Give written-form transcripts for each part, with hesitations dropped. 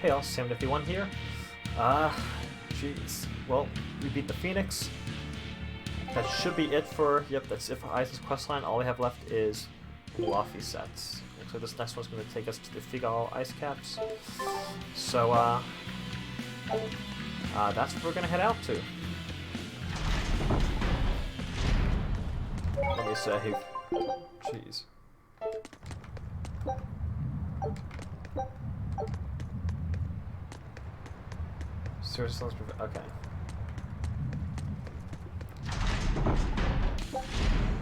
Chaos 751 here. Jeez. Well, we beat the Phoenix. That should be it for, yep, that's it for Aizen's questline. All we have left is Luffy sets. So this next one's going to take us to the Figal Ice Caps. So, that's what we're going to head out to. Let me save. Jeez. Seriously, okay.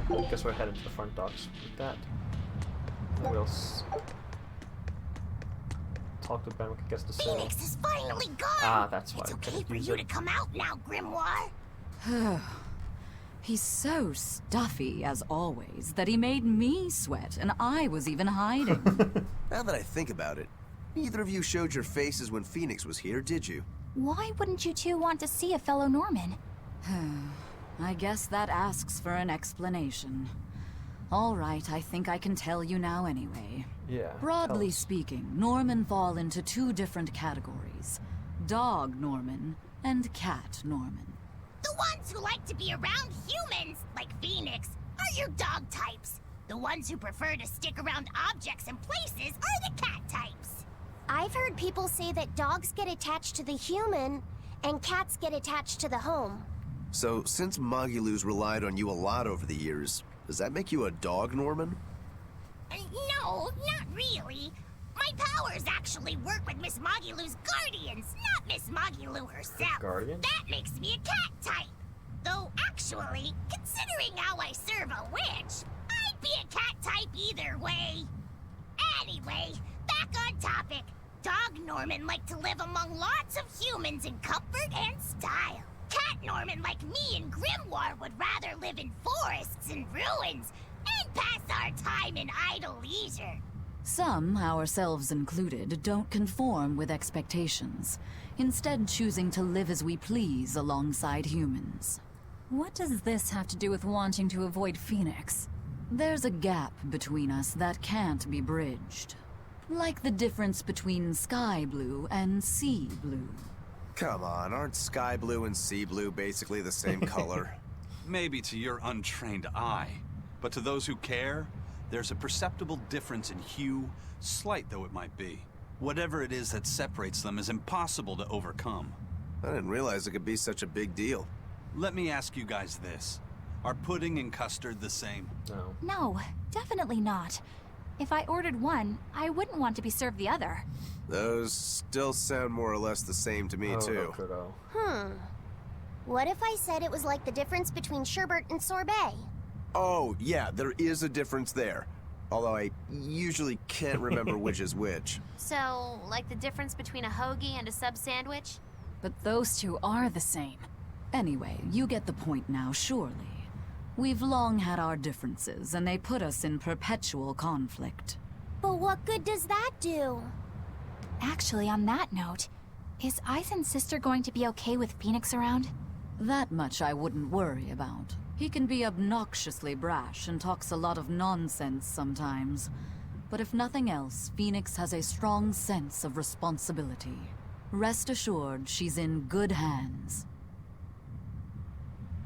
I guess we're heading to the front docks with that. And we'll talk to Ben. We can guess the sale. Phoenix is finally gone. Ah, that's why. It's okay for you to come out now, Grimoire. He's so stuffy, as always, that he made me sweat, and I was even hiding. Now that I think about it, neither of you showed your faces when Phoenix was here, did you? Why wouldn't you two want to see a fellow Norman? I guess that asks for an explanation. All right, I think I can tell you now anyway. Yeah. Broadly speaking, Norman fall into two different categories. Dog Norman and cat Norman. The ones who like to be around humans, like Phoenix, are your dog types. The ones who prefer to stick around objects and places are the cat types. I've heard people say that dogs get attached to the human, and cats get attached to the home. So, since Magulu's relied on you a lot over the years, does that make you a dog, Norman? No, not really. My powers actually work with Miss Magulu's guardians, not Miss Magulu herself. Guardian? That makes me a cat type. Though, actually, considering how I serve a witch, I'd be a cat type either way. Anyway, back on topic. Dog Norman like to live among lots of humans in comfort and style. Cat Norman like me and Grimoire would rather live in forests and ruins and pass our time in idle leisure. Some, ourselves included, don't conform with expectations, instead choosing to live as we please alongside humans. What does this have to do with wanting to avoid Phoenix? There's a gap between us that can't be bridged. Like the difference between sky blue and sea blue. Come on, aren't sky blue and sea blue basically the same color? Maybe to your untrained eye, but to those who care, there's a perceptible difference in hue, slight though it might be. Whatever it is that separates them is impossible to overcome. I didn't realize it could be such a big deal. Let me ask you guys this. Are pudding and custard the same? No. No, definitely not. If I ordered one, I wouldn't want to be served the other. Those still sound more or less the same to me, too. What if I said it was like the difference between sherbet and sorbet? Oh, yeah, there is a difference there. Although I usually can't remember which is which. So, like the difference between a hoagie and a sub sandwich? But those two are the same. Anyway, you get the point now, surely. We've long had our differences, and they put us in perpetual conflict. But what good does that do? Actually, on that note, is Aizen's sister going to be okay with Phoenix around? That much I wouldn't worry about. He can be obnoxiously brash and talks a lot of nonsense sometimes. But if nothing else, Phoenix has a strong sense of responsibility. Rest assured, she's in good hands.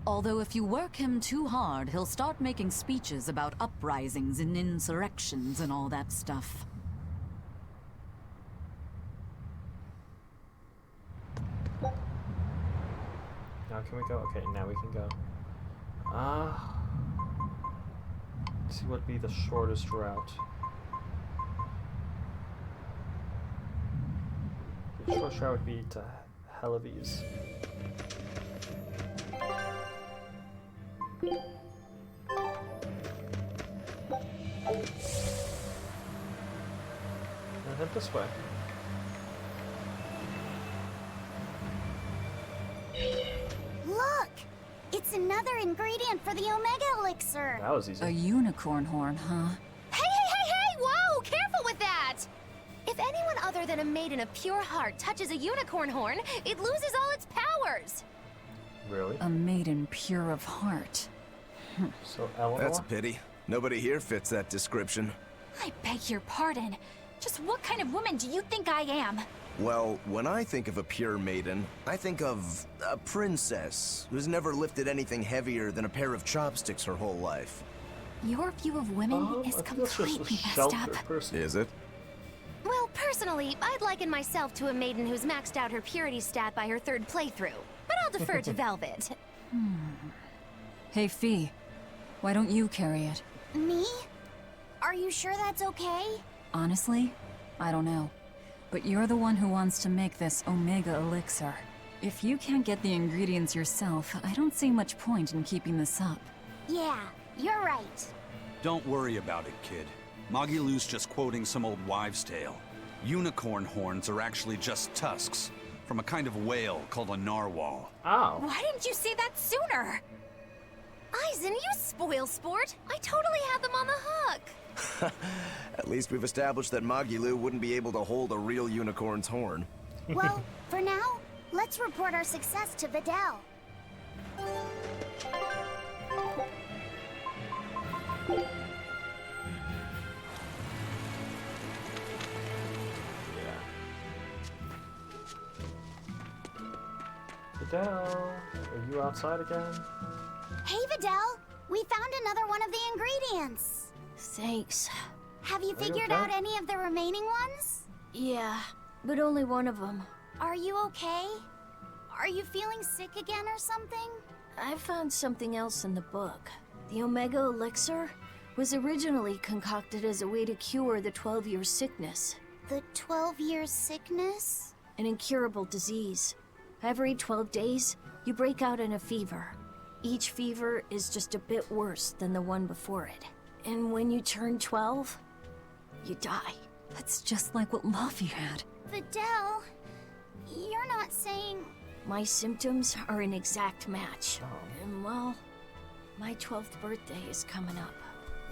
Although if you work him too hard, he'll start making speeches about uprisings and insurrections and all that stuff. Now can we go? Okay, now we can go. Let's see what would be the shortest route. The shortest route would be to Helives. And head this way. Look! It's another ingredient for the Omega Elixir! That was easy. A unicorn horn, huh? Hey, hey, hey, hey! Whoa! Careful with that! If anyone other than a maiden of pure heart touches a unicorn horn, it loses all its powers! Really? A maiden pure of heart. So, Eleanor? That's a pity. Nobody here fits that description. I beg your pardon. Just what kind of woman do you think I am? Well, when I think of a pure maiden, I think of a princess who's never lifted anything heavier than a pair of chopsticks her whole life. Your view of women I is think that's just a completely messed sheltered up. person. Is it? Well, personally, I'd liken myself to a maiden who's maxed out her purity stat by her 3rd playthrough. But I'll defer to Velvet. Hey, Fee. Why don't you carry it? Me? Are you sure that's okay? Honestly, I don't know. But you're the one who wants to make this Omega Elixir. If you can't get the ingredients yourself, I don't see much point in keeping this up. Yeah, you're right. Don't worry about it, kid. Magilou's just quoting some old wives' tale. Unicorn horns are actually just tusks from a kind of whale called a narwhal. Oh. Why didn't you say that sooner? Eisen, you spoil sport. I totally had them on the hook. At least we've established that Magilou wouldn't be able to hold a real unicorn's horn. Well, for now, let's report our success to Vidal. Vidal, are you outside again? Hey, Vidal! We found another one of the ingredients! Thanks. Have you Are you figured okay? out any of the remaining ones? Yeah, but only one of them. Are you okay? Are you feeling sick again or something? I found something else in the book. The Omega Elixir was originally concocted as a way to cure the 12-year sickness, The 12-year sickness? an incurable disease. Every 12 days, you break out in a fever. Each fever is just a bit worse than the one before it. And when you turn 12, you die. That's just like what Luffy had. Vidal, you're not saying... My symptoms are an exact match. Oh. And well, my 12th birthday is coming up.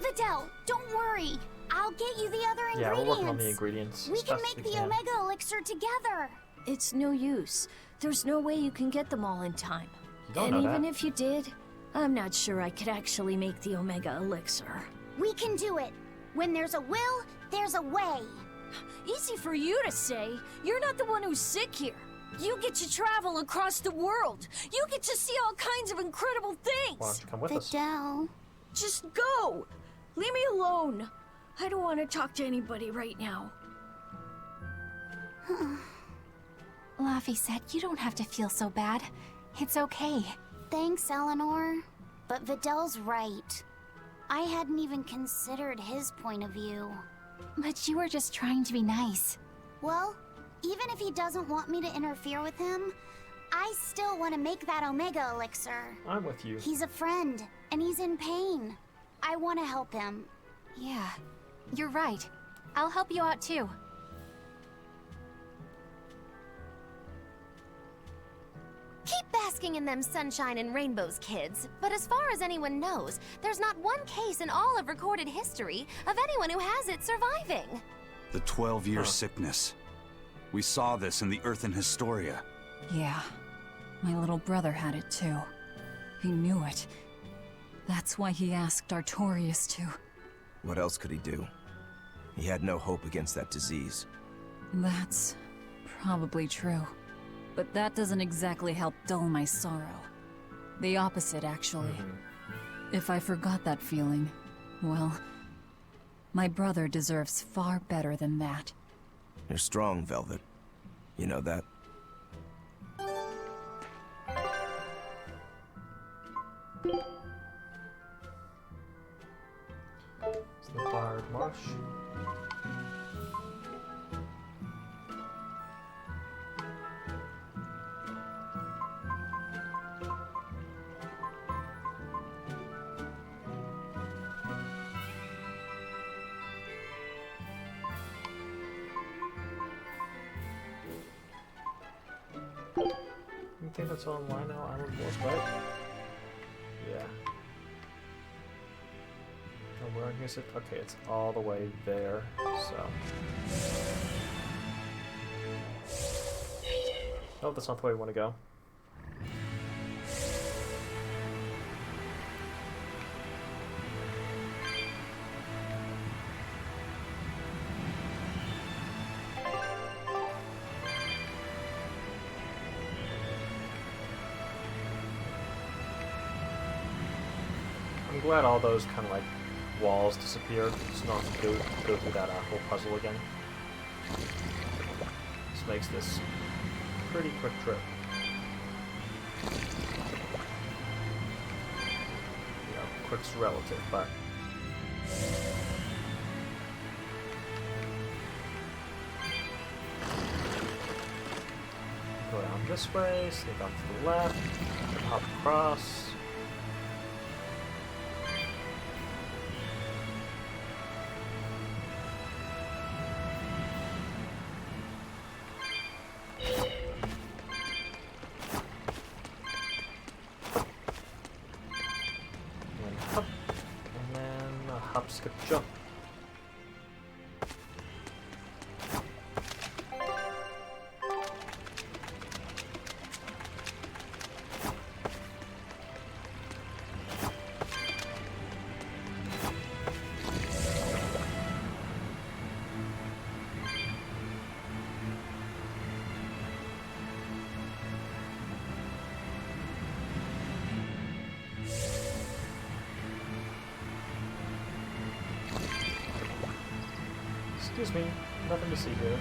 Vidal, don't worry. I'll get you the other Yeah, ingredients. we're working on the ingredients. We as can fast as make the can. Omega Elixir together. It's no use. There's no way you can get them all in time. You don't And know even that. if you did, I'm not sure I could actually make the Omega Elixir. We can do it. When there's a will, there's a way. Easy for you to say. You're not the one who's sick here. You get to travel across the world. You get to see all kinds of incredible things. Why don't you come with us? Vidal. Just go. Leave me alone. I don't want to talk to anybody right now. Luffy said you don't have to feel so bad. It's okay. Thanks, Eleanor. But Vidal's right. I hadn't even considered his point of view. But you were just trying to be nice. Well, even if he doesn't want me to interfere with him, I still want to make that Omega Elixir. I'm with you. He's a friend, and he's in pain. I want to help him. Yeah, you're right. I'll help you out too. Keep basking in them sunshine and rainbows, kids. But as far as anyone knows, there's not one case in all of recorded history of anyone who has it surviving. The 12-year sickness. We saw this in the Earthen Historia. Yeah, my little brother had it too. He knew it. That's why he asked Artorius to. What else could he do? He had no hope against that disease. That's probably true. But that doesn't exactly help dull my sorrow. The opposite, actually. If I forgot that feeling, well, my brother deserves far better than that. You're strong, Velvet. You know that? It's the Bard Marsh. You think that's online now? Island Wars, right? Yeah. And where is it? Okay, it's all the way there, so. Oh, that's not the way we want to go. glad all those kind of like walls disappeared, so not have to go through that whole puzzle again. This makes this a pretty quick trip. You know, quick's relative, but go down this way, sneak off to the left, hop across. Skip, jump. Excuse me, nothing to see here.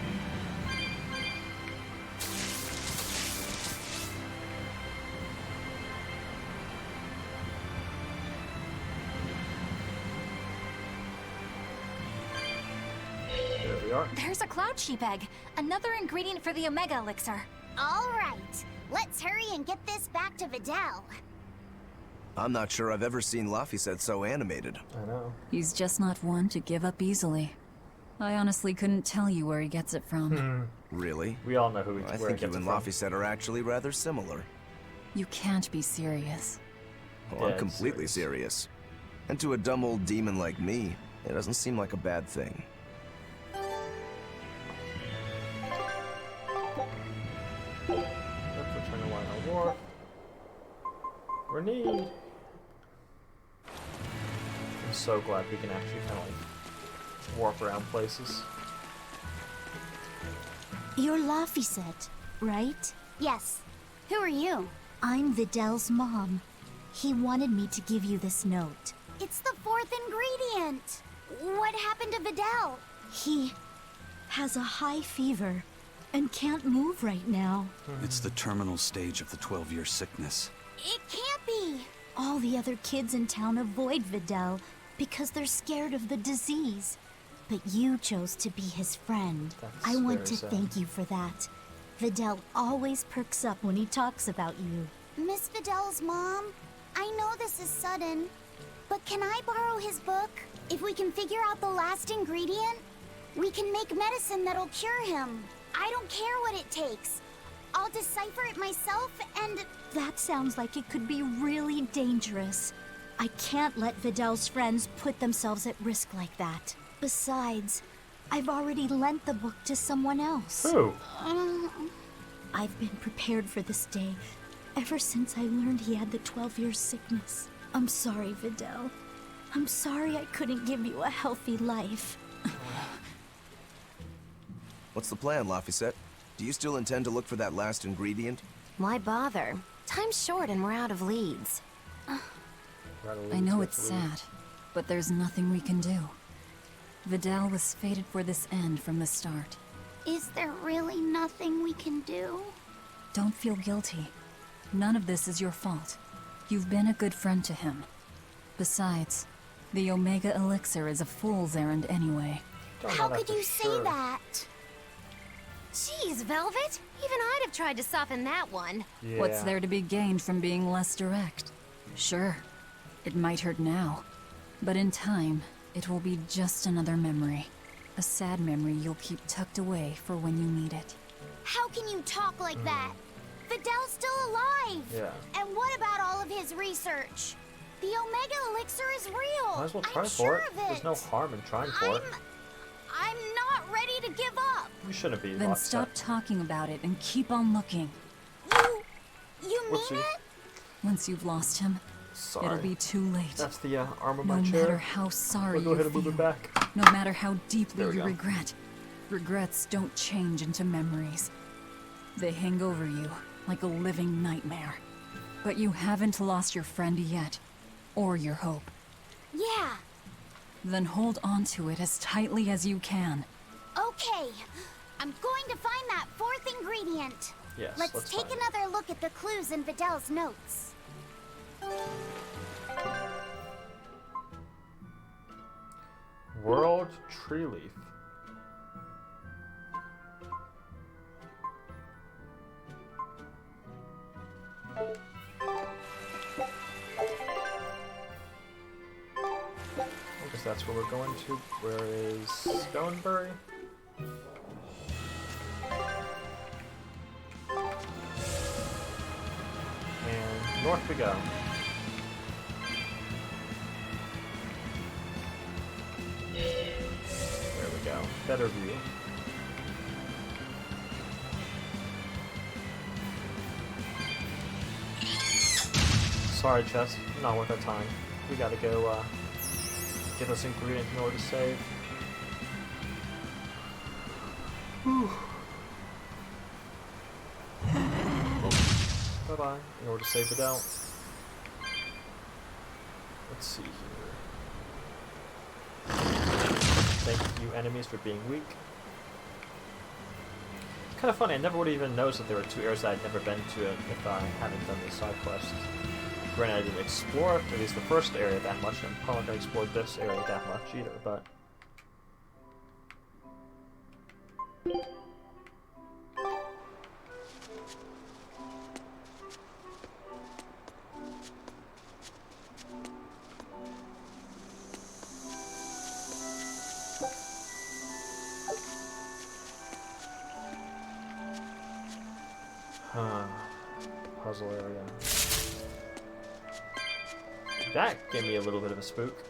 There we are. There's a cloud sheep egg, another ingredient for the Omega Elixir. All right, let's hurry and get this back to Videl. I'm not sure I've ever seen Laphicet so animated. I know. He's just not one to give up easily. I honestly couldn't tell you where he gets it from. Really? We all know who I where think he you gets and it from. Laphicet are actually rather similar. You can't be serious. Oh, I'm Dead completely serious. And to a dumb old demon like me, it doesn't seem like a bad thing. Let's return to Line of War. Renee! I'm so glad we can actually kind of like warp around places. You're Laphicet, right? Yes. Who are you? I'm Videl's mom. He wanted me to give you this note. It's the fourth ingredient. What happened to Videl? He has a high fever and can't move right now. It's the terminal stage of the 12-year sickness. It can't be. All the other kids in town avoid Videl because they're scared of the disease. But you chose to be his friend. That's I want very to sad. thank you for that. Videl always perks up when he talks about you. Miss Videl's mom, I know this is sudden, but can I borrow his book? If we can figure out the last ingredient, we can make medicine that'll cure him. I don't care what it takes. I'll decipher it myself and... That sounds like it could be really dangerous. I can't let Videl's friends put themselves at risk like that. Besides, I've already lent the book to someone else. Who? I've been prepared for this day ever since I learned he had the 12-year sickness. I'm sorry, Videl. I'm sorry I couldn't give you a healthy life. What's the plan, Laphicet? Do you still intend to look for that last ingredient? Why bother? Time's short and we're out of leads. I know it's sad, but there's nothing we can do. Videl was fated for this end from the start. Is there really nothing we can do? Don't feel guilty. None of this is your fault. You've been a good friend to him. Besides, the Omega Elixir is a fool's errand anyway. How could you say that? Jeez, Velvet! Even I'd have tried to soften that one. Yeah. What's there to be gained from being less direct? Sure, it might hurt now, but in time, it will be just another memory. A sad memory you'll keep tucked away for when you need it. How can you talk like that? Videl's still alive! Yeah. And what about all of his research? The Omega Elixir is real! Might as well try I'm for sure it. of it! There's no harm in trying for it. I'm not ready to give up! You shouldn't be. Then Laphicet. stop talking about it and keep on looking. You mean Whoopsie. it? Once you've lost him, Sorry. it'll be too late. That's the arm of No my chair. matter how sorry We'll go you ahead and feel, move it back. no matter how deeply There we you go. regret, regrets don't change into memories. They hang over you like a living nightmare. But you haven't lost your friend yet, or your hope. Yeah. Then hold on to it as tightly as you can. Okay. I'm going to find that fourth ingredient. Yes, Let's take find it. another look at the clues in Vidal's notes. World tree leaf. I guess that's where we're going to. Where is Stonebury? And north we go. There we go. Better view. Sorry, Chess. Not worth our time. We gotta go, get this ingredient in order to save. Whew. Bye-bye. In order to save it out. Let's see here. Thank you, enemies, for being weak. It's kind of funny, I never would have even noticed that there were two areas that I'd never been to if I hadn't done this side quest. Granted, I didn't explore at least the first area that much, and probably not going to explore this area that much either, but... Puzzle area. That gave me a little bit of a spook.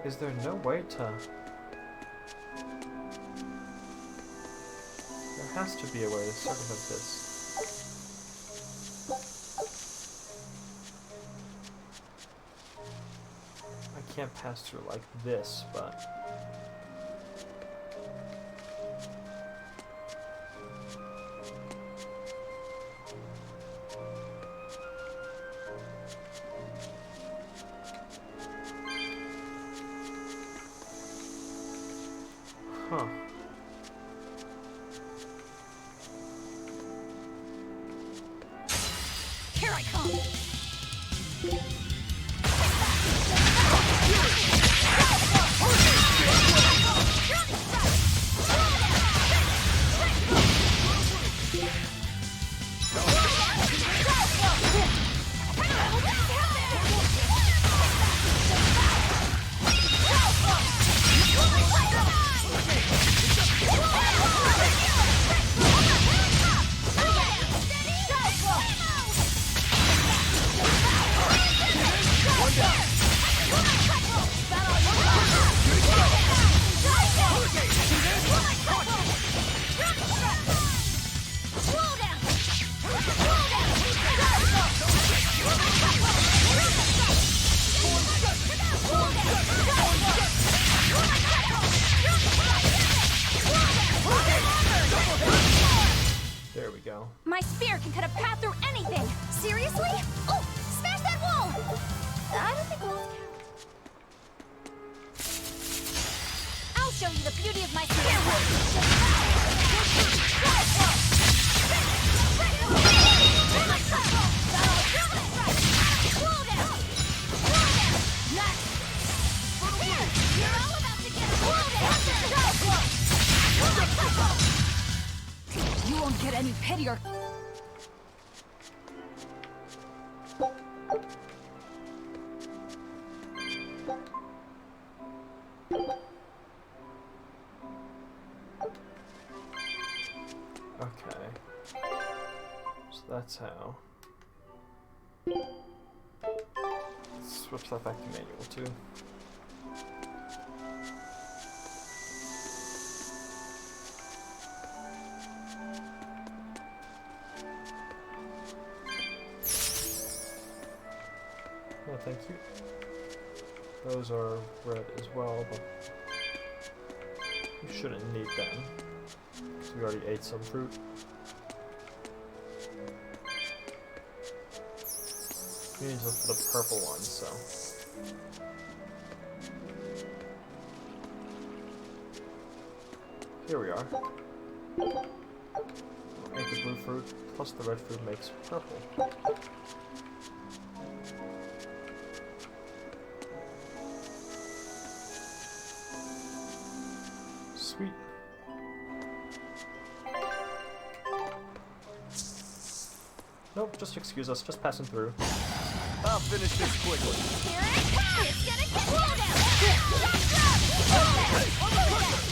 Is there no way to... There has to be a way to circumvent this. I can't pass through like this, but... Huh. Here I come! There we go. My spear can cut a path through anything! Seriously? Oh! Smash that wall! I don't think walls count. I'll show you the beauty of my spear! You won't get any pity or... Okay. So that's how. Let's switch that back to manual too. Oh, thank you. Those are red as well, but we shouldn't need them. Because we already ate some fruit. We need to look for the purple one, so. Here we are. We'll ate the blue fruit, plus the red fruit makes purple. Sweet. Nope, just excuse us, just passing through. I'll finish this quickly. Here it comes! It's gonna get slow down!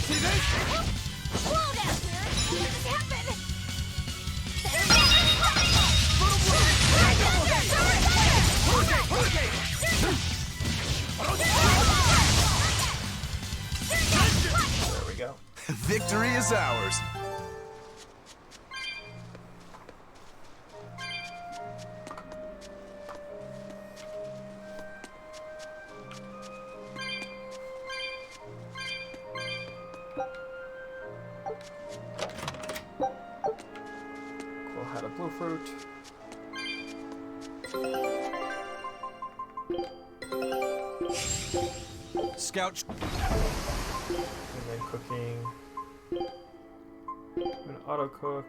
See this? Slow down! What just happened? There we go. Victory is ours. Cool, had a blue fruit. Scout. And then cooking. An auto cook.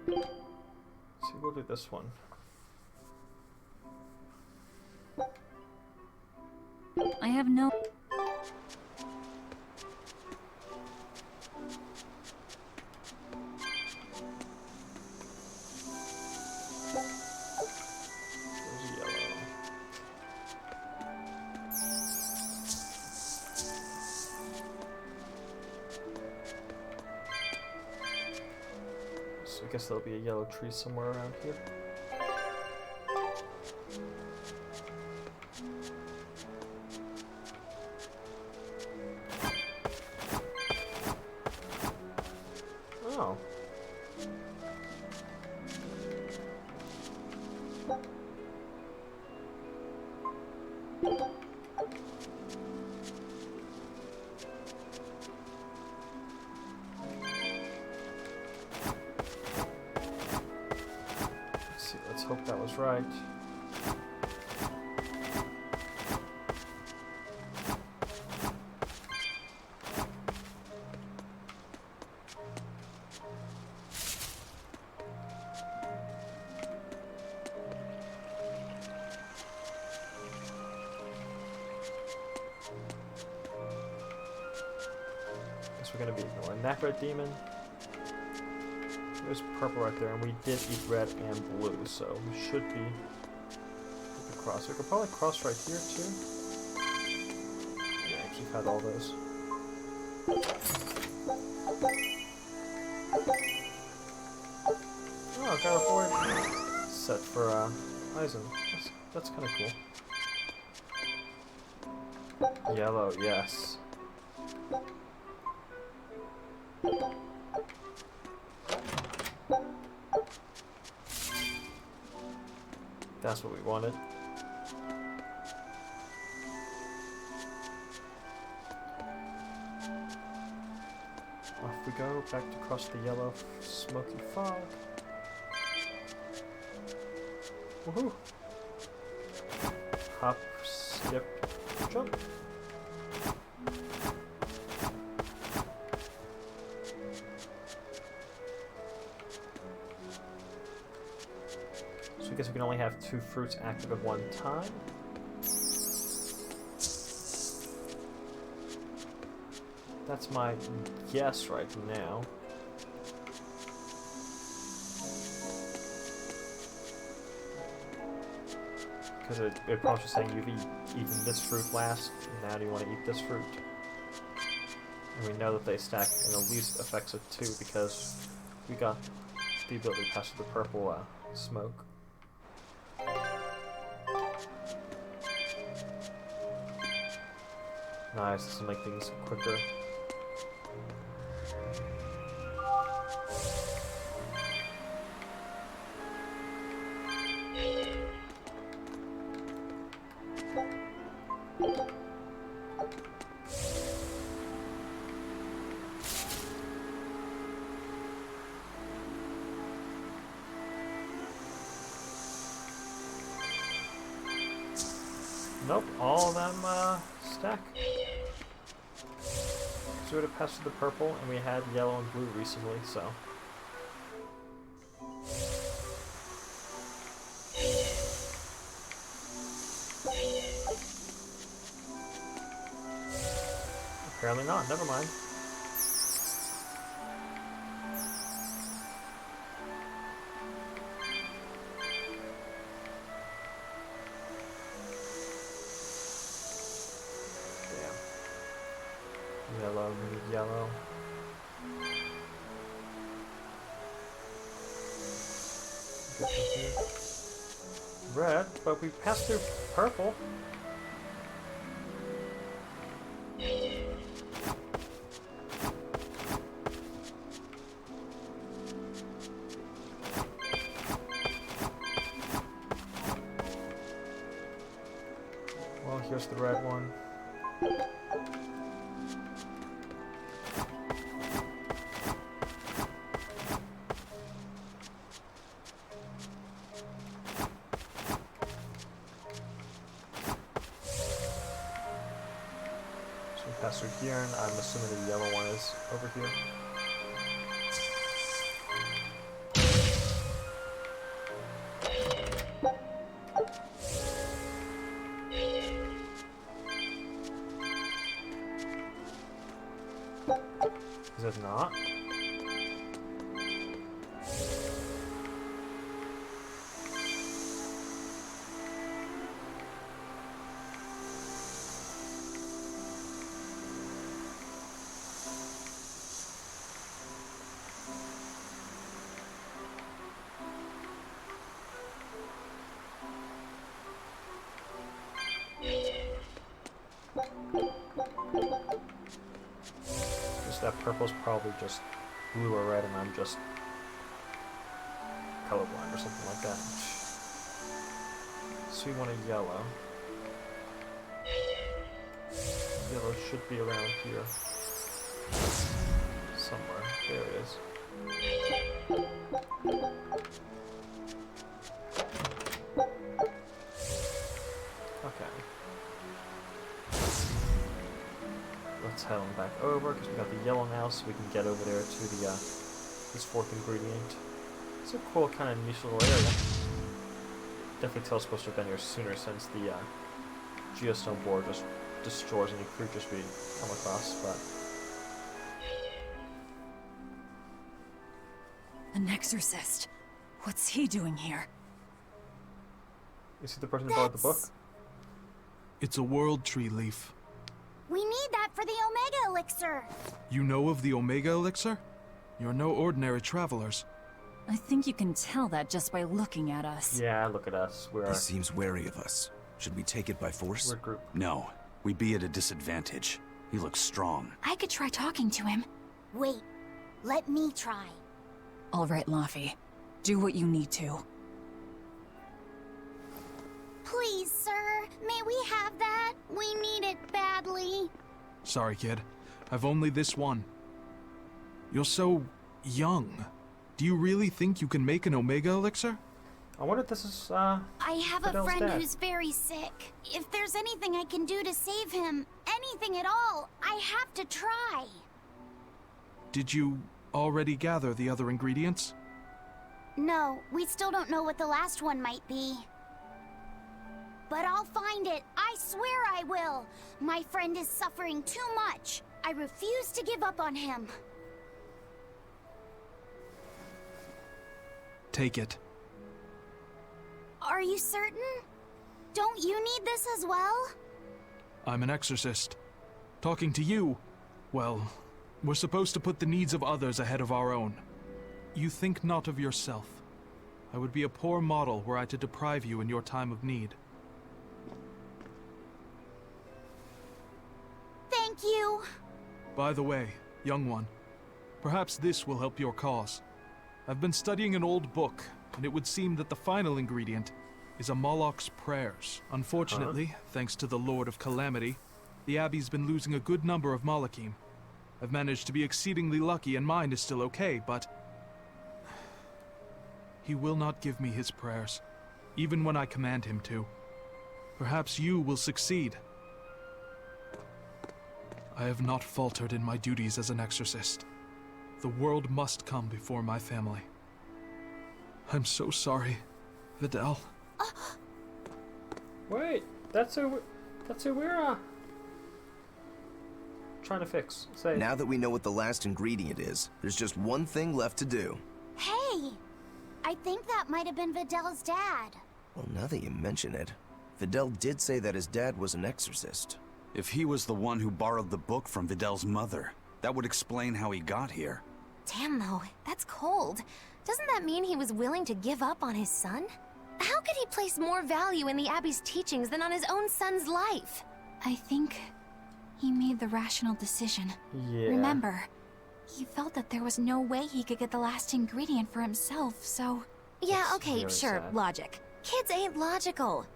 See, we'll do this one. I have no... There's yellow. So I guess there'll be a yellow tree somewhere around here. Oh. Let's see, let's hope that was right. Guess we're gonna be ignoring that red demon. There's purple right there, and we did eat red and blue, so we should be able to cross. We could probably cross right here too. Yeah, we've had all those. Oh, got a forward set for Eisen. That's kind of cool. Yellow, yes. That's what we wanted. Off we go, back to cross the yellow smoky fog. Woohoo! Hop, skip, jump. So I guess we can only have 2 fruits active at one time. That's my guess right now. Because it probably just saying you've eaten this fruit last, and now do you want to eat this fruit? And we know that they stack in the least effects of 2 because we got the ability to pass through the purple smoke. Nice, this will make things quicker. Nope, all of them stack. So we would have passed through the purple, and we had yellow and blue recently, so. Apparently not, never mind. Yellow, we need yellow. Red, but we passed through purple. Well, here's the red one. Pass through here, and I'm assuming the yellow one is over here. Is it not? That purple's probably just blue or red, and I'm just colorblind or something like that. So we want a yellow. Yellow should be around here. Somewhere. There it is. Okay. Let's head on back over, because we got the yellow now, so we can get over there to the this fourth ingredient. It's a cool kind of niche little area. Definitely tell us supposed to have been here sooner, since the geostone board just destroys any creatures we come across, but... An exorcist. What's he doing here? Is he the person who bought the book? It's a world tree leaf. We need that for the Omega Elixir. You know of the Omega Elixir? You're no ordinary travelers. I think you can tell that just by looking at us. Yeah, look at us. He seems wary of us. Should we take it by force? We're a group. No, we'd be at a disadvantage. He looks strong. I could try talking to him. Wait, let me try. All right, Laffy. Do what you need to. Please, sir, may we have that? We need it badly. Sorry, kid. I've only this one. You're so young. Do you really think you can make an Omega Elixir? I wonder if this is, I have a Fidel's friend dad. who's very sick. If there's anything I can do to save him, anything at all, I have to try. Did you already gather the other ingredients? No, we still don't know what the last one might be. But I'll find it. I swear I will. My friend is suffering too much. I refuse to give up on him. Take it. Are you certain? Don't you need this as well? I'm an exorcist. Talking to you, well, we're supposed to put the needs of others ahead of our own. You think not of yourself. I would be a poor model were I to deprive you in your time of need. Thank you. By the way, young one, perhaps this will help your cause. I've been studying an old book, and it would seem that the final ingredient is a Moloch's prayers. Unfortunately, thanks to the Lord of Calamity, the Abbey's been losing a good number of Malachim. I've managed to be exceedingly lucky, and mine is still okay, but... he will not give me his prayers, even when I command him to. Perhaps you will succeed. I have not faltered in my duties as an exorcist. The world must come before my family. I'm so sorry, Vidal. Wait, that's who we're trying to fix. Say. Now that we know what the last ingredient is, there's just one thing left to do. Hey! I think that might have been Vidal's dad. Well, now that you mention it, Vidal did say that his dad was an exorcist. If he was the one who borrowed the book from Vidal's mother, that would explain how he got here. Damn though, that's cold. Doesn't that mean he was willing to give up on his son? How could he place more value in the Abbey's teachings than on his own son's life? I think he made the rational decision. Yeah. Remember, he felt that there was no way he could get the last ingredient for himself, so... Yeah, That's okay, very sure, sad. logic. Kids ain't logical.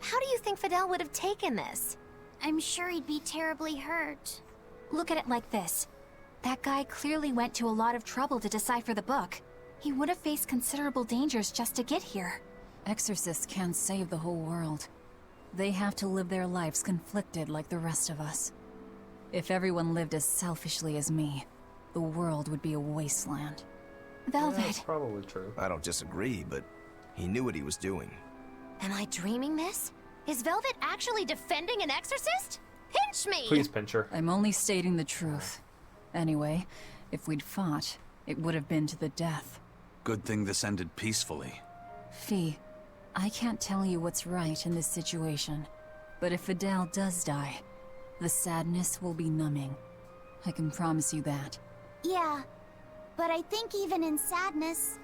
How do you think Vidal would have taken this? I'm sure he'd be terribly hurt. Look at it like this. That guy clearly went to a lot of trouble to decipher the book. He would have faced considerable dangers just to get here. Exorcists can't save the whole world. They have to live their lives conflicted like the rest of us. If everyone lived as selfishly as me, the world would be a wasteland. Velvet. Yeah, that's probably true. I don't disagree, but he knew what he was doing. Am I dreaming this? Is Velvet actually defending an exorcist? Pinch me! Please, Pincher. I'm only stating the truth. Anyway, if we'd fought, it would have been to the death. Good thing this ended peacefully. Fee, I can't tell you what's right in this situation, but if Vidal does die, the sadness will be numbing. I can promise you that. Yeah, but I think even in sadness,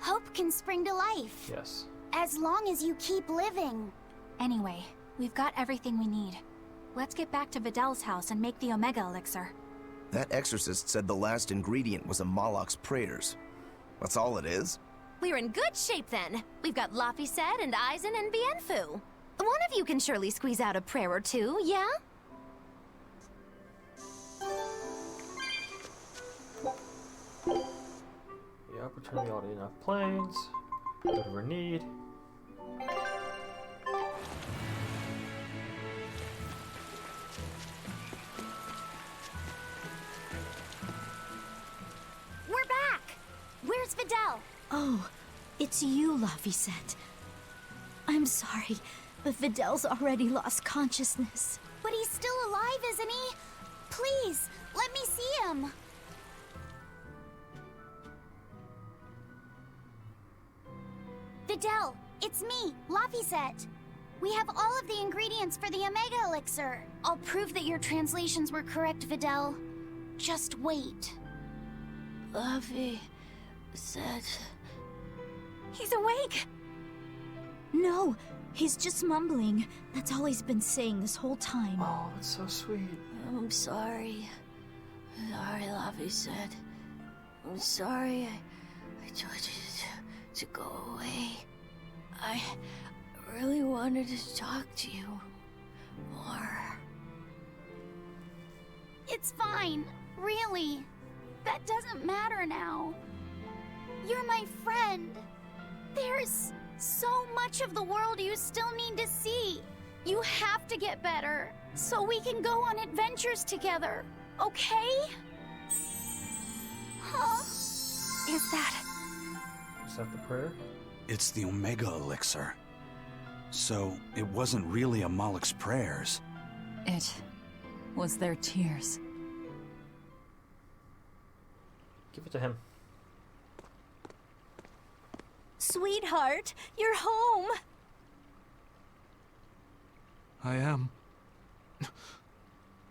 hope can spring to life. Yes. As long as you keep living. Anyway, we've got everything we need. Let's get back to Vidal's house and make the Omega Elixir. That exorcist said the last ingredient was a Moloch's prayers. That's all it is? We're in good shape then. We've got Laphicet and Aizen and Bienfu. One of you can surely squeeze out a prayer or two, yeah? Yeah, return the audio enough planes. Whatever we need. We're back! Where's Vidal? Oh, it's you, Laphicet. I'm sorry, but Vidal's already lost consciousness. But he's still alive, isn't he? Please, let me see him. Vidal, it's me, Laphicet. We have all of the ingredients for the Omega Elixir. I'll prove that your translations were correct, Vidal. Just wait. Laphicet... He's awake! No, he's just mumbling. That's all he's been saying this whole time. Oh, that's so sweet. I'm sorry. Sorry, Laphicet. I'm sorry I told you to go away. I really wanted to talk to you more. It's fine, really. That doesn't matter now. You're my friend. There's so much of the world you still need to see. You have to get better, so we can go on adventures together, okay? Huh? Is that... Is that the prayer? It's the Omega Elixir. So, it wasn't really a Moloch's prayers. It was their tears. Give it to him. Sweetheart, you're home! I am.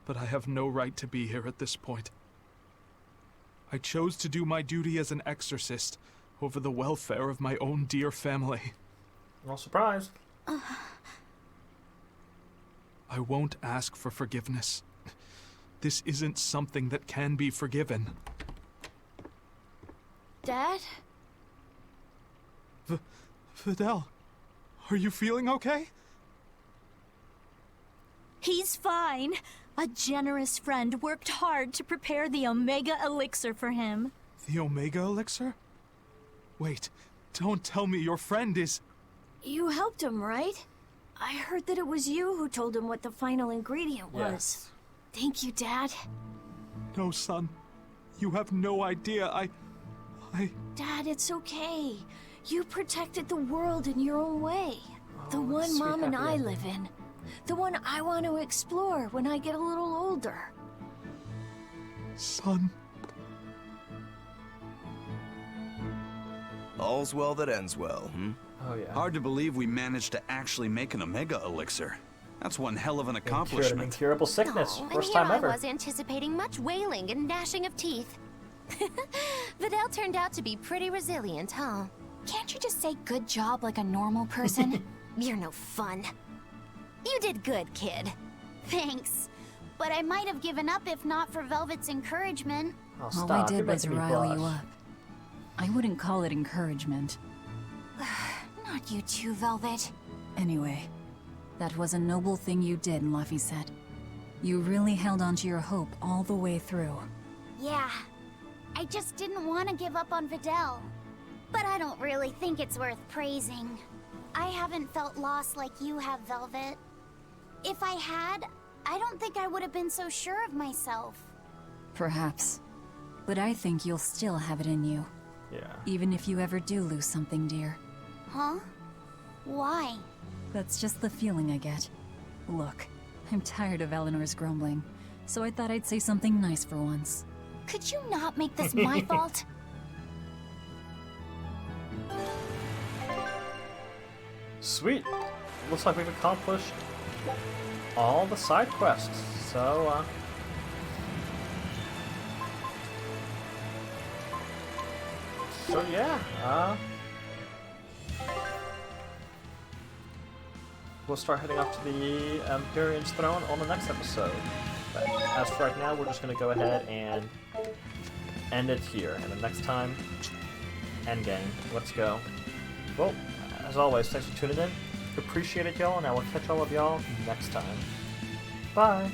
But I have no right to be here at this point. I chose to do my duty as an exorcist over the welfare of my own dear family. No surprise. I won't ask for forgiveness. This isn't something that can be forgiven. Dad? Vidal, are you feeling okay? He's fine. A generous friend worked hard to prepare the Omega Elixir for him. The Omega Elixir? Wait, don't tell me your friend is... You helped him, right? I heard that it was you who told him what the final ingredient was. Yes. Thank you, Dad. No, son. You have no idea. I... Dad, it's okay. You protected the world in your own way. The Oh, one sweet Mom and happy I ending. live in. The one I want to explore when I get a little older. Son. All's well that ends well, hmm? Oh yeah. Hard to believe we managed to actually make an Omega Elixir. That's one hell of an Cured an accomplishment. incurable sickness. Oh, and First here time I ever. was anticipating much wailing and gnashing of teeth. Videl turned out to be pretty resilient, huh? Can't you just say good job like a normal person? You're no fun. You did good, kid. Thanks. But I might have given up if not for Velvet's encouragement. Oh, All stop. I You're did was making me rile you blush. up. I wouldn't call it encouragement. Not you too, Velvet. Anyway, that was a noble thing you did, Laphicet. You really held on to your hope all the way through. Yeah. I just didn't want to give up on Videl. But I don't really think it's worth praising. I haven't felt lost like you have, Velvet. If I had, I don't think I would have been so sure of myself. Perhaps. But I think you'll still have it in you. Yeah. Even if you ever do lose something dear. Huh? Why? That's just the feeling I get. Look, I'm tired of Eleanor's grumbling, so I thought I'd say something nice for once. Could you not make this my fault? Sweet. Looks like we've accomplished all the side quests. So, yeah, we'll start heading off to the Empyrean's throne on the next episode. But as for right now, we're just going to go ahead and end it here. And then next time, endgame. Let's go. Well, as always, thanks for tuning in. Appreciate it, y'all, and I will catch all of y'all next time. Bye!